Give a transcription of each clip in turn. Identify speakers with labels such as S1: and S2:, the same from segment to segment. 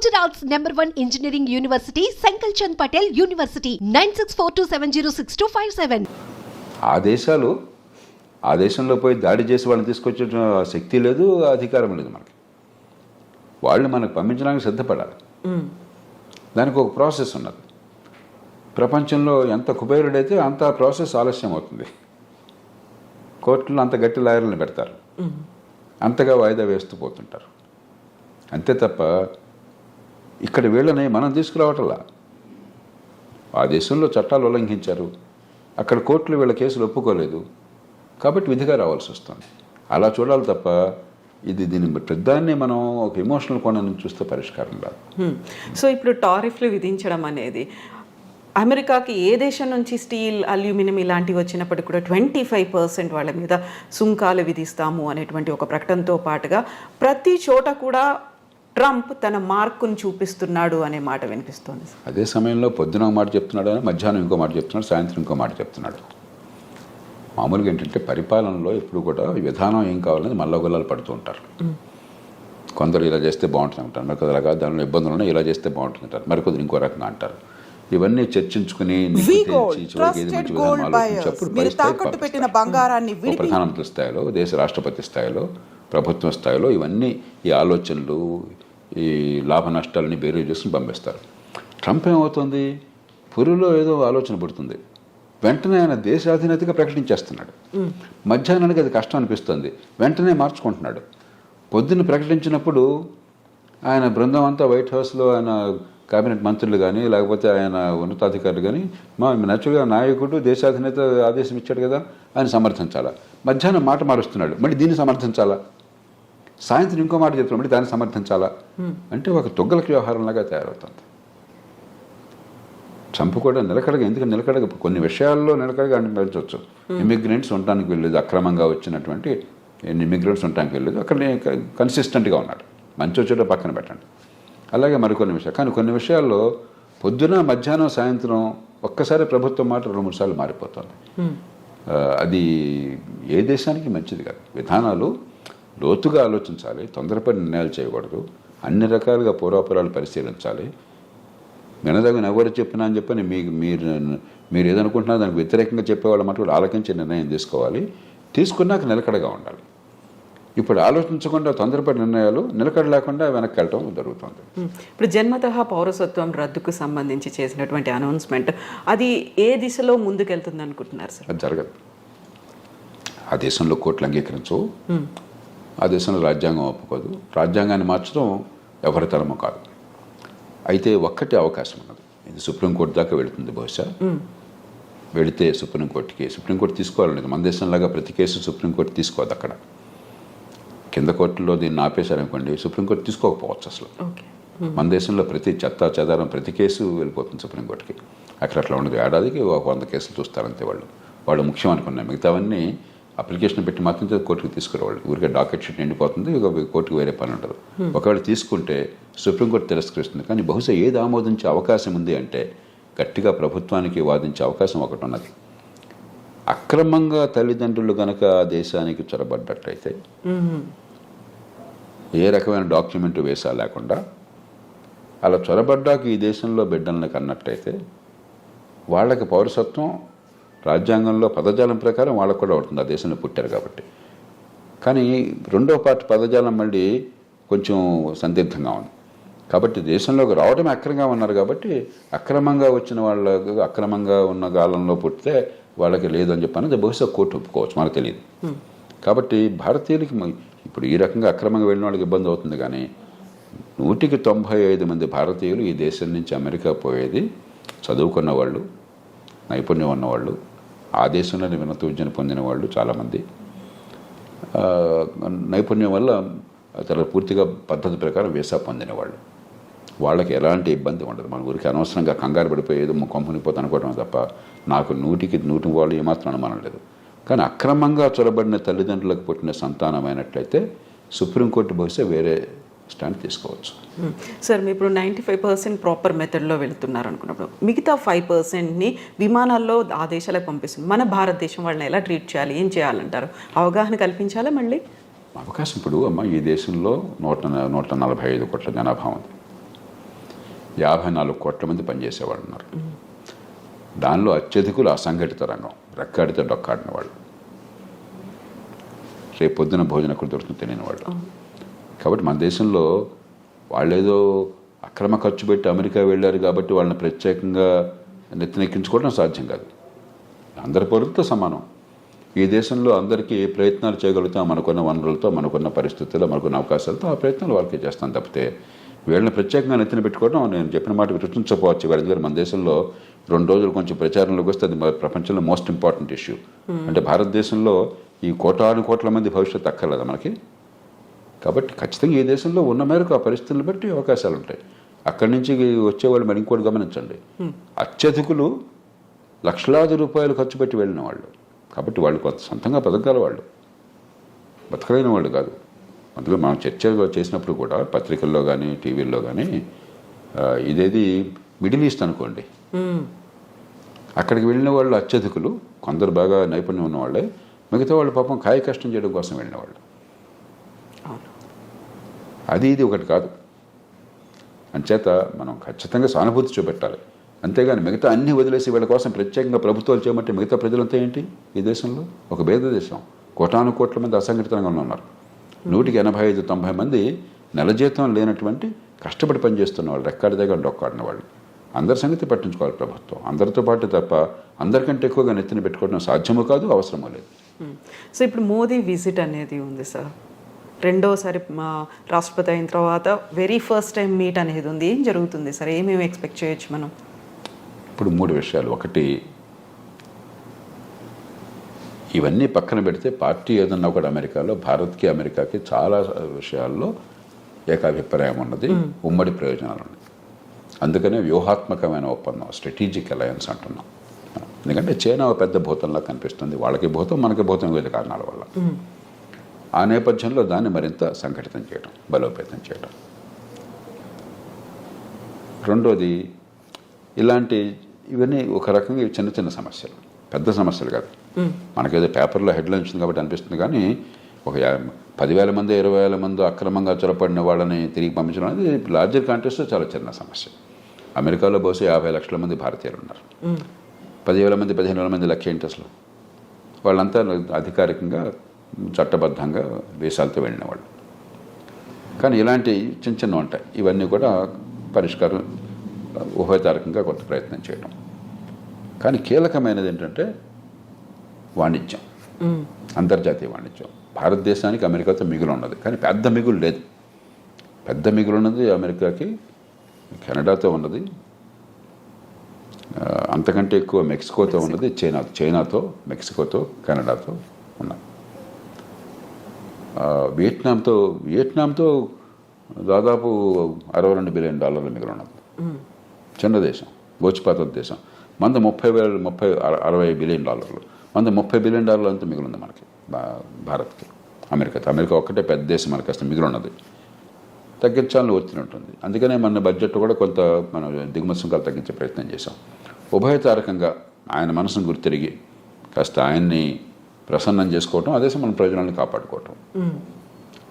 S1: Gujarat's #1 engineering university, Sankal Chand Patel University, 9642706257.
S2: ఆ దేశంలో పోయి దాడి చేసి వాళ్ళని తీసుకొచ్చే శక్తి లేదు, అధికారం లేదు మనకి. వాళ్ళు మనకు పంపించడానికి సిద్ధపడాలి. దానికి ఒక ప్రాసెస్ ఉన్నది. ప్రపంచంలో ఎంత కుబేరుడైతే అంత ప్రాసెస్ ఆలస్యం అవుతుంది. కోర్టులో అంత గట్టి లాయర్లను పెడతారు, అంతగా వాయిదా వేస్తూ పోతుంటారు. అంతే తప్ప ఇక్కడ వీళ్ళని మనం తీసుకురావటంలా. ఆ దేశంలో చట్టాలు ఉల్లంఘించారు, అక్కడ కోర్టులు వీళ్ళ కేసులు ఒప్పుకోలేదు కాబట్టి విధిగా రావాల్సి వస్తుంది. అలా చూడాలి తప్ప దీని ప్రధాన్ని మనం ఒక ఎమోషనల్ కోణం నుంచి చూస్తే పరిష్కారం రాదు.
S3: సో ఇప్పుడు టారిఫ్లు విధించడం అనేది అమెరికాకి ఏ దేశం నుంచి స్టీల్, అల్యూమినియం ఇలాంటివి వచ్చినప్పటికీ కూడా 25% వాళ్ళ మీద సుంకాలు విధిస్తాము అనేటువంటి ఒక ప్రకటనతో పాటుగా ప్రతి చోట కూడా ట్రంప్ తన మార్కును చూపిస్తున్నాడు అనే మాట వినిపిస్తోంది.
S2: అదే సమయంలో పొద్దున ఒక మాట చెప్తున్నాడు, మధ్యాహ్నం ఇంకో మాట చెప్తున్నాడు, సాయంత్రం ఇంకో మాట చెప్తున్నాడు. మామూలుగా ఏంటంటే పరిపాలనలో ఎప్పుడు కూడా విధానం ఏం కావాలని మల్లగొల్లాలు పడుతూ ఉంటారు. కొందరు ఇలా చేస్తే బాగుంటుంది అంటారు, మరికొందరు అలాగా దానిలో ఇబ్బందులు ఉన్నాయి, ఇలా చేస్తే బాగుంటుంది అంటారు, మరికొందరు ఇంకో రకంగా అంటారు. ఇవన్నీ చర్చించుకుని ప్రధానమంత్రి స్థాయిలో, దేశ రాష్ట్రపతి స్థాయిలో, ప్రభుత్వ స్థాయిలో ఇవన్నీ ఈ ఆలోచనలు, ఈ లాభ నష్టాలని బేరీ చేసుకుని పంపిస్తారు. ట్రంప్ ఏమవుతుంది, పురిలో ఏదో ఆలోచన పడుతుంది, వెంటనే ఆయన దేశాధినేతగా ప్రకటించేస్తున్నాడు. మధ్యాహ్నానికి అది కష్టం అనిపిస్తుంది, వెంటనే మార్చుకుంటున్నాడు. పొద్దున్న ప్రకటించినప్పుడు ఆయన బృందం అంతా వైట్ హౌస్లో ఆయన కేబినెట్ మంత్రులు కానీ లేకపోతే ఆయన ఉన్నతాధికారులు కానీ నేచురల్గా నాయకుడు దేశాధినేత ఆదేశం ఇచ్చాడు కదా ఆయన సమర్థించాలా. మధ్యాహ్నం మాట మారుస్తున్నాడు, మళ్ళీ దీన్ని సమర్థించాలా. సాయంత్రం ఇంకో మాట చెప్తున్నాడు, మళ్ళీ దాన్ని సమర్థించాలా. అంటే ఒక తొగ్గలకి వ్యవహారంలాగా తయారవుతుంది. ట్రంప్ కూడా నిలకడగా, ఎందుకంటే నిలకడగా కొన్ని విషయాల్లో నిలకడగా అనిపించవచ్చు. ఇమిగ్రెంట్స్ ఉండటానికి వెళ్ళలేదు, అక్రమంగా వచ్చినటువంటి ఇమిగ్రెంట్స్ ఉండటానికి వెళ్ళలేదు, అక్కడ కన్సిస్టెంట్గా ఉన్నాడు. మంచి వచ్చేటో పక్కన పెట్టండి. అలాగే మరికొన్ని విషయాలు, కానీ కొన్ని విషయాల్లో పొద్దున, మధ్యాహ్నం, సాయంత్రం ఒక్కసారి ప్రభుత్వం మాట 2-3 సార్లు మారిపోతుంది. అది ఏ దేశానికి మంచిది కాదు. విధానాలు లోతుగా ఆలోచించాలి, తొందరపడి నిర్ణయాలు చేయకూడదు, అన్ని రకాలుగా పూర్వాపురాలు పరిశీలించాలి. వినదగిన ఎవరు చెప్పినా అని చెప్పని మీరు ఏదనుకుంటున్నా దానికి వ్యతిరేకంగా చెప్పేవాళ్ళ మాట ఆలోచించి నిర్ణయం తీసుకోవాలి. తీసుకున్నాక నిలకడగా ఉండాలి. ఇప్పుడు ఆలోచించకుండా తొందరపడి నిర్ణయాలు, నిలకడ లేకుండా వెనక్కి వెళ్ళటం జరుగుతుంది.
S3: ఇప్పుడు జన్మతః పౌరసత్వం రద్దుకు సంబంధించి చేసినటువంటి అనౌన్స్మెంట్ అది ఏ దిశలో ముందుకెళ్తుంది అనుకుంటున్నారు సార్?
S2: అది జరగదు. ఆ దేశంలో కోర్టులు అంగీకరించవు, ఆ దేశంలో రాజ్యాంగం ఒప్పుకోదు. రాజ్యాంగాన్ని మార్చడం ఎవరి తరమో కాదు. అయితే ఒక్కటే అవకాశం ఉన్నది, ఇది సుప్రీంకోర్టు దాకా వెళుతుంది. బహుశా వెళితే సుప్రీంకోర్టు తీసుకోవాలనేది. మన దేశంలాగా ప్రతి కేసు సుప్రీంకోర్టు తీసుకోవద్దు. అక్కడ కింద కోర్టులో దీన్ని ఆపేశారనుకోండి, సుప్రీంకోర్టు తీసుకోకపోవచ్చు అసలు. మన దేశంలో ప్రతి చెత్త చెదారం ప్రతి కేసు వెళ్ళిపోతుంది సుప్రీంకోర్టుకి. అక్కడ అట్లా ఉండదు. ఏడాదికి 100 కేసులు చూస్తారంతే. వాళ్ళు ముఖ్యం అనుకున్నాయి, మిగతావన్నీ అప్లికేషన్ పెట్టి మాత్రం కోర్టుకు తీసుకురావాలి. ఊరికే డాకెట్ షీట్ నిండిపోతుంది, కోర్టుకు వేరే పని ఉండదు. ఒకవేళ తీసుకుంటే సుప్రీంకోర్టు తిరస్కరిస్తుంది. కానీ బహుశా ఏది ఆమోదించే అవకాశం ఉంది అంటే గట్టిగా ప్రభుత్వానికి వాదించే అవకాశం ఒకటి ఉన్నది. అక్రమంగా తల్లిదండ్రులు కనుక దేశానికి చొరబడ్డట్టయితే, ఏ రకమైన డాక్యుమెంట్ వేసా లేకుండా అలా చొరబడ్డాక ఈ దేశంలో బిడ్డలను కన్నట్టయితే వాళ్ళకి పౌరసత్వం రాజ్యాంగంలో పదజాలం ప్రకారం వాళ్ళకు కూడా అవుతుంది, ఆ దేశంలో పుట్టారు కాబట్టి. కానీ రెండో పార్ట్ పదజాలం మళ్ళీ కొంచెం సందిగ్ధంగా ఉంది. కాబట్టి దేశంలోకి రావడం అక్రమంగా ఉన్నారు కాబట్టి అక్రమంగా వచ్చిన వాళ్ళకు, అక్రమంగా ఉన్న కాలంలో పుట్టితే వాళ్ళకి లేదని చెప్పని బహుశా కోర్టు ఒప్పుకోవచ్చు, మనకు తెలియదు. కాబట్టి భారతీయులకి ఇప్పుడు ఈ రకంగా అక్రమంగా వెళ్ళిన వాళ్ళకి ఇబ్బంది అవుతుంది. కానీ 195 మంది భారతీయులు ఈ దేశం నుంచి అమెరికా పోయేది చదువుకున్న వాళ్ళు, నైపుణ్యం ఉన్నవాళ్ళు, ఆ దేశంలోనే ఉన్నత విద్యను పొందిన వాళ్ళు చాలామంది, నైపుణ్యం వల్ల చాలా పూర్తిగా పద్ధతి ప్రకారం వీసా పొందిన వాళ్ళు. వాళ్ళకి ఎలాంటి ఇబ్బంది ఉండదు. మన ఊరికి అనవసరంగా కంగారు పడిపోయేది కంపెనీపోతే అనుకోవడం తప్ప నాకు 100కి వాళ్ళు ఏమాత్రం అనుమానం లేదు. కానీ అక్రమంగా చొరబడిన తల్లిదండ్రులకు పుట్టిన సంతానమైనట్లయితే సుప్రీంకోర్టు బహుశా వేరే స్టాండ్ తీసుకోవచ్చు.
S3: సార్ మీరు ఇప్పుడు 95% ప్రాపర్ మెథడ్లో వెళుతున్నారు అనుకున్నప్పుడు మిగతా 5%ని విమానాల్లో ఆ దేశాలకు పంపిస్తుంది. మన భారతదేశం వాళ్ళని ఎలా ట్రీట్ చేయాలి, ఏం చేయాలంటారు? అవగాహన కల్పించాలా? మళ్ళీ
S2: అవకాశం ఇప్పుడు ఈ దేశంలో 145 కోట్ల జనాభా ఉంది. 54 కోట్ల మంది పనిచేసేవాళ్ళు ఉన్నారు. దానిలో అత్యధికులు అసంఘటిత రంగం, రెక్కాడితే డొక్కాడిన వాళ్ళు, రేపు పొద్దున భోజనం ఎక్కడ దొరుకుతుంది తెలియని వాళ్ళు. కాబట్టి మన దేశంలో వాళ్ళేదో అక్రమ ఖర్చు పెట్టి అమెరికా వెళ్ళారు కాబట్టి వాళ్ళని ప్రత్యేకంగా నెత్తినెక్కించుకోవడం సాధ్యం కాదు. అందరి పౌరులతో సమానం. ఈ దేశంలో అందరికీ ఏ ప్రయత్నాలు చేయగలుగుతాం మనకున్న వనరులతో, మనకున్న పరిస్థితుల్లో, మనకున్న అవకాశాలతో ఆ ప్రయత్నాలు వాళ్ళకే చేస్తాం తప్పితే వీళ్ళని ప్రత్యేకంగా నెత్తిన పెట్టుకోవడం నేను చెప్పిన మాట గుర్తించకపోవచ్చు. ఎందుకంటే మన దేశంలో 2 రోజులు కొంచెం ప్రచారంలోకి వస్తే అది ప్రపంచంలో మోస్ట్ ఇంపార్టెంట్ ఇష్యూ. అంటే భారతదేశంలో ఈ కోట్ల మంది భవిష్యత్తు అక్కర్లేదా మనకి? కాబట్టి ఖచ్చితంగా ఈ దేశంలో ఉన్న మేరకు ఆ పరిస్థితులను బట్టి అవకాశాలు ఉంటాయి. అక్కడి నుంచి వచ్చేవాళ్ళు మరి ఇంకోటి గమనించండి, అత్యధికులు లక్షలాది రూపాయలు ఖర్చు పెట్టి వెళ్ళిన వాళ్ళు. కాబట్టి వాళ్ళు కొంత సొంతంగా బతకగల వాళ్ళు, బతకలేని వాళ్ళు కాదు. అందులో మనం చర్చలు చేసినప్పుడు కూడా పత్రికల్లో కానీ టీవీల్లో కానీ ఇదేది మిడిల్ ఈస్ట్ అనుకోండి, అక్కడికి వెళ్ళిన వాళ్ళు అత్యధికులు, కొందరు బాగా నైపుణ్యం ఉన్నవాళ్ళే, మిగతా వాళ్ళు పాపం కాయ కష్టం చేయడం కోసం వెళ్ళిన వాళ్ళు. అది ఇది ఒకటి కాదు. అంచేత మనం ఖచ్చితంగా సానుభూతి చూపెట్టాలి. అంతేగాని మిగతా అన్ని వదిలేసి వీళ్ళ కోసం ప్రత్యేకంగా ప్రభుత్వాలు చేయమంటే మిగతా ప్రజలంతా ఏంటి? ఈ దేశంలో ఒక పేద దేశం, కోట్ల మంది అసంఘటిత రంగంలో ఉన్నారు. 185-90 మంది నెల జీతం లేనటువంటి కష్టపడి పనిచేస్తున్న వాళ్ళు, రెక్కాడి దగ్గర డొక్కాడిన వాళ్ళు. అందరి సంగతి పట్టించుకోవాలి ప్రభుత్వం. అందరితో పాటు తప్ప అందరికంటే ఎక్కువగా నెత్తిన పెట్టుకోవడం సాధ్యము కాదు, అవసరమూ లేదు.
S3: సో ఇప్పుడు మోదీ విజిట్ అనేది ఉంది సార్, రెండోసారి రాష్ట్రపతి అయిన తర్వాత వెరీ ఫస్ట్ టైం మీట్ అనేది ఉంది. ఏం జరుగుతుంది సార్? ఏమేమి ఎక్స్పెక్ట్ చేయొచ్చు మనం?
S2: ఇప్పుడు 3 విషయాలు. ఒకటి, ఇవన్నీ పక్కన పెడితే పార్టీ ఏదన్నా ఒకటి అమెరికాలో భారత్కి అమెరికాకి చాలా విషయాల్లో ఏకాభిప్రాయం ఉన్నది, ఉమ్మడి ప్రయోజనాలు ఉన్నాయి. అందుకనే వ్యూహాత్మకమైన ఒప్పందం, స్ట్రాటజిక్ అలయన్స్ అంటున్నాం. ఎందుకంటే చైనా పెద్ద భూతంలా కనిపిస్తుంది, వాళ్ళకి భూతం మనకి భూతం వివిధ కారణాల వల్ల. ఆ నేపథ్యంలో దాన్ని మరింత సంఘటితం చేయడం, బలోపేతం చేయడం. రెండోది, ఇవన్నీ ఒక రకంగా చిన్న చిన్న సమస్యలు, పెద్ద సమస్యలు కాదు. మనకేదో పేపర్లో హెడ్లైన్ వచ్చింది కాబట్టి అనిపిస్తుంది, కానీ ఒక 10,000 మంది 20,000 మంది అక్రమంగా చొరపడిన వాళ్ళని తిరిగి పంపించడం అనేది లార్జర్ కాంటెక్స్ట్లో చాలా చిన్న సమస్య. అమెరికాలో బహుశా 50 లక్షల మంది భారతీయులు ఉన్నారు. 10,000 మంది 15,000 మంది లక్ష ఏంటి అసలు? వాళ్ళంతా అధికారికంగా చట్టబద్ధంగా దేశాలతో వెళ్ళిన వాళ్ళు. కానీ ఇలాంటి చిన్న చిన్న ఉంటాయి. ఇవన్నీ కూడా పరిష్కారం ఉభయతారకంగా కొంత ప్రయత్నం చేయడం. కానీ కీలకమైనది ఏంటంటే వాణిజ్యం, అంతర్జాతీయ వాణిజ్యం. భారతదేశానికి అమెరికాతో మిగులు ఉన్నది, కానీ పెద్ద మిగులు లేదు. పెద్ద మిగులు ఉన్నది అమెరికాకి కెనడాతో ఉన్నది, అంతకంటే ఎక్కువ మెక్సికోతో ఉన్నది, చైనాతో, మెక్సికోతో, కెనడాతో ఉన్నది. వియట్నాంతో దాదాపు $62 బిలియన్ మిగులు ఉన్నది. చిన్న దేశం, గోచిపాత దేశం. మంది 60 బిలియన్ డాలర్లు, మంది $30 బిలియన్ అంతా మిగులుంది మనకి భారత్కి. అమెరికా ఒక్కటే పెద్ద దేశం, మనకి అసలు మిగులు ఉన్నది. తగ్గించాలని ఒత్తిడి ఉంటుంది. అందుకనే మన బడ్జెట్ కూడా కొంత మనం దిగుమతి సుంకాలు తగ్గించే ప్రయత్నం చేశాం. ఉభయతారకంగా ఆయన మనసును గుర్తిరిగి కాస్త ఆయన్ని ప్రసన్నం చేసుకోవటం, అదే మన ప్రయోజనాన్ని కాపాడుకోవటం.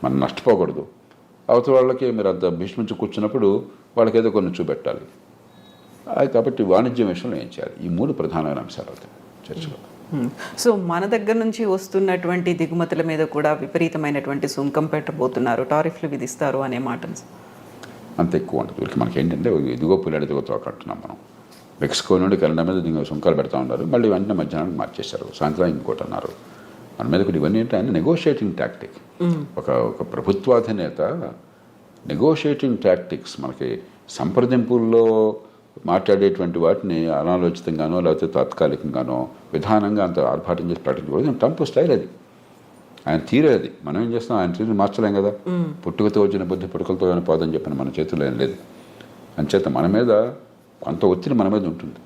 S2: మనం నష్టపోకూడదు. అవతల వాళ్ళకి మీరు అంత భీష్మించి కూర్చున్నప్పుడు వాళ్ళకి ఏదో కొన్ని చూపెట్టాలి. కాబట్టి వాణిజ్యం విషయంలో ఏం చేయాలి? ఈ 3 ప్రధానమైన అంశాలు అవుతాయి చర్చలో.
S3: సో మన దగ్గర నుంచి వస్తున్నటువంటి దిగుమతుల మీద కూడా విపరీతమైనటువంటి సుంకం పెట్టబోతున్నారు, టారిఫ్లు విధిస్తారు అనే మాట
S2: అంత ఎక్కువ ఉంటుంది. వీరికి మనకి ఏంటంటే ఇదిగో పుల్లాడి దిగుతో కట్టున్నాం మనం. మెక్సికో నుండి కెనడా మీద దిగు సుంకాలు పెడతా ఉన్నారు, మళ్ళీ వెంటనే మధ్యాహ్నం మార్చేశారు, సాయంత్రం ఇంకోటి అన్నారు. మన మీద కూడా ఇవన్నీ ఏంటి ఆయన నెగోషియేటింగ్ టాక్టిక్. ఒక ప్రభుత్వాధినేత నెగోషియేటింగ్ టాక్టిక్స్, మనకి సంప్రదింపుల్లో మాట్లాడేటువంటి వాటిని అనాలోచితంగానో లేకపోతే తాత్కాలికంగానో విధానంగా అంత ఆర్భాటం చేసి ప్రకటించకూడదు. ట్రంప్ స్టైల్ అది, ఆయన తీరే అది. మనం ఏం చేస్తాం? ఆయన తీరు మార్చలేం కదా. పుట్టుకతో వచ్చిన బుద్ధి పుట్టుకలతో కానీ పోదని చెప్పిన మన చేతుల్లో ఏం లేదు. అంచేత మన మీద కొంత ఒత్తిడి మన మీద ఉంటుంది,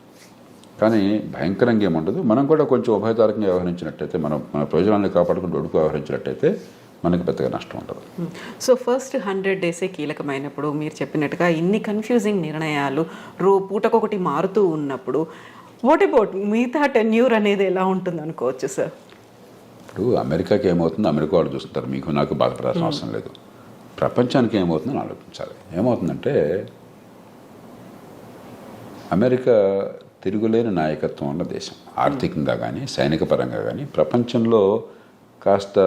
S2: కానీ భయంకరంగా ఏముండదు. మనం కూడా కొంచెం ఉభయతారకంగా వ్యవహరించినట్టయితే, మన ప్రయోజనాన్ని కాపాడుకుంటూ ఒడుకు వ్యవహరించినట్టయితే మనకి పెద్దగా నష్టం ఉండదు.
S3: సో ఫస్ట్ 100 డేసే కీలకమైనప్పుడు మీరు చెప్పినట్టుగా ఇన్ని కన్ఫ్యూజింగ్ నిర్ణయాలు పూటకొకటి మారుతూ ఉన్నప్పుడు వాట్ అబౌట్ మిగతా టెన్యూర్ అనేది ఎలా ఉంటుంది అనుకోవచ్చు సార్?
S2: ఇప్పుడు అమెరికాకి ఏమవుతుందో అమెరికా వాళ్ళు చూస్తుంటారు, మీకు నాకు బాధపడాల్సిన అవసరం లేదు. ప్రపంచానికి ఏమవుతుందని ఆలోచించాలి. ఏమవుతుందంటే అమెరికా తిరుగులేని నాయకత్వం ఉన్న దేశం. ఆర్థికంగా కానీ సైనిక పరంగా కానీ ప్రపంచంలో కాస్త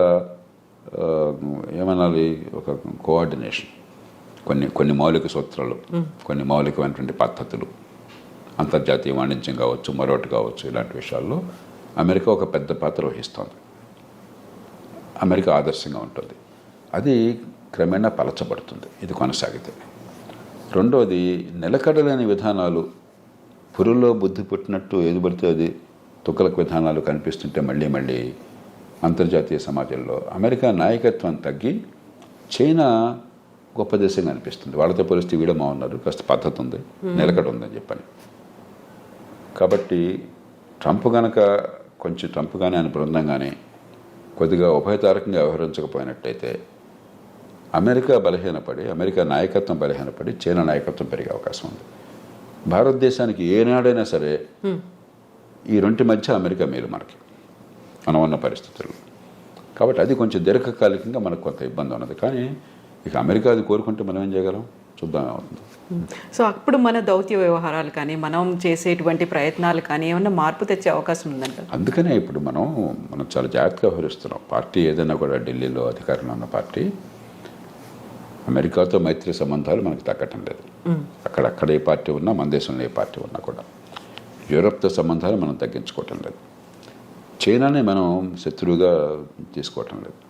S2: ఏమనాలి, ఒక కోఆర్డినేషన్, కొన్ని మౌలిక సూత్రాలు, కొన్ని మౌలికమైనటువంటి పద్ధతులు, అంతర్జాతీయ వాణిజ్యం కావచ్చు, మరొకటి కావచ్చు, ఇలాంటి విషయాల్లో అమెరికా ఒక పెద్ద పాత్ర వహిస్తోంది. అమెరికా ఆదర్శంగా ఉంటుంది. అది క్రమేణా పలచబడుతుంది ఇది కొనసాగితే. రెండవది, నిలకడలేని విధానాలు, పురుల్లో బుద్ధి పుట్టినట్టు ఏది పడితే అది తుక్కలకు విధానాలు కనిపిస్తుంటే మళ్ళీ మళ్ళీ అంతర్జాతీయ సమాజంలో అమెరికా నాయకత్వం తగ్గి చైనా గొప్ప దేశంగా అనిపిస్తుంది. వాళ్ళతో పరిస్థితి వీడమా ఉన్నారు, కాస్త పద్ధతి ఉంది, నిలకడ ఉందని చెప్పని. కాబట్టి ట్రంప్ కానీ ఆయన బృందం కానీ కొద్దిగా ఉభయతారకంగా వ్యవహరించకపోయినట్టయితే అమెరికా నాయకత్వం బలహీనపడి చైనా నాయకత్వం పెరిగే అవకాశం ఉంది. భారతదేశానికి ఏనాడైనా సరే ఈ రెంటి మధ్య అమెరికా మేలు మనం ఉన్న పరిస్థితుల్లో. కాబట్టి అది కొంచెం దీర్ఘకాలికంగా మనకు కొంత ఇబ్బంది ఉన్నది. కానీ ఇక అమెరికా అది కోరుకుంటే మనం ఏం చేయగలం, చూద్దాం ఏమవుతుంది.
S3: సో అప్పుడు మన దౌత్య వ్యవహారాలు కానీ మనం చేసేటువంటి ప్రయత్నాలు కానీ ఏమన్నా మార్పు తెచ్చే అవకాశం ఉందంట.
S2: అందుకనే ఇప్పుడు మనం చాలా జాగ్రత్తగా వ్యవహరిస్తున్నాం. పార్టీ ఏదైనా కూడా ఢిల్లీలో అధికారంలో ఉన్న పార్టీ అమెరికాతో మైత్రి సంబంధాలు మనకు తగ్గటం లేదు. అక్కడ ఏ పార్టీ ఉన్నా, మన దేశంలో ఏ పార్టీ ఉన్నా కూడా యూరప్తో సంబంధాలు మనం తగ్గించుకోవటం లేదు. చైనానే మనం శత్రువుగా తీసుకోవటం లేదు.